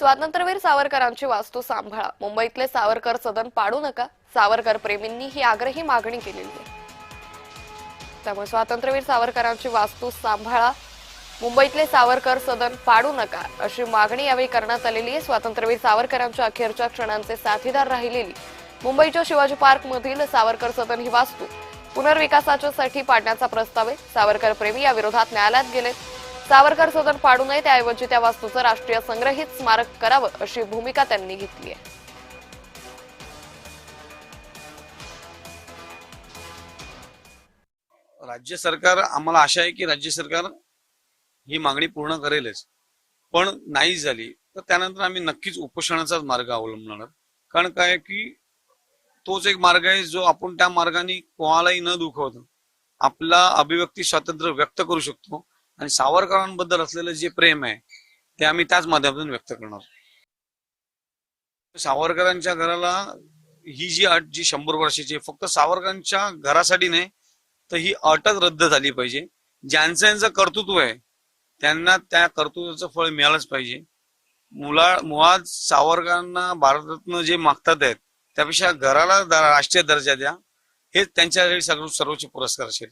स्वातंत्र्यवीर सावरकरांची वास्तू सांभाळा, मुंबईतले सावरकर सदन पाडू नका, सावरकर प्रेमींनी ही आग्रही मागणी केलेली आहे। त्यामुळे स्वातंत्र्यवीर सावरकरांची वास्तू सांभाळा, मुंबईतले सावरकर सदन पाडू नका अशी मागणी यावेळी करण्यात आलेली आहे। स्वातंत्र्यवीर सावरकरांच्या अखेरच्या क्षणांचे साथीदार राहिलेली मुंबईच्या शिवाजी पार्क मधील सावरकर सदन ही वास्तू पुनर्विकासासाठी पाडण्याचा प्रस्ताव आहे। सावरकर प्रेमी या विरोधात न्यायालयात गेले। सावरकर सदन पाडू नये, त्याऐवजी त्या वास्तूचं राष्ट्रीय संग्रहित स्मारक करावं अशी भूमिका त्यांनी घेतली आहे। राज्य सरकार, आम्हाला आशा आहे की राज्य सरकार ही मागणी पूर्ण करेलच, पण नाही झाली तर त्यानंतर आम्ही नक्कीच उपोषणाचाच मार्ग अवलंबणार। कारण काय की तोच एक मार्ग आहे जो आपण त्या मार्गाने कोणालाही न दुखवता आपला अभिव्यक्ती स्वातंत्र्य व्यक्त करू शकतो आणि सावरकरांबद्दल असलेलं जे प्रेम आहे ते आम्ही त्याच माध्यमातून व्यक्त करणार। सावरकरांच्या घराला ही जी अट जी 100 वर्षाची फक्त सावरकरांच्या घरासाठी नाही तर ही अटक रद्द झाली पाहिजे। ज्यांचं कर्तृत्व आहे त्यांना त्या कर्तृत्वाचं फळ मिळालंच पाहिजे। मुळात सावरकरांना भारतरत्न जे मागतात आहेत त्यापेक्षा घराला राष्ट्रीय दर्जा द्या, हे त्यांच्यासाठी सर्वोच्च पुरस्कार असेल।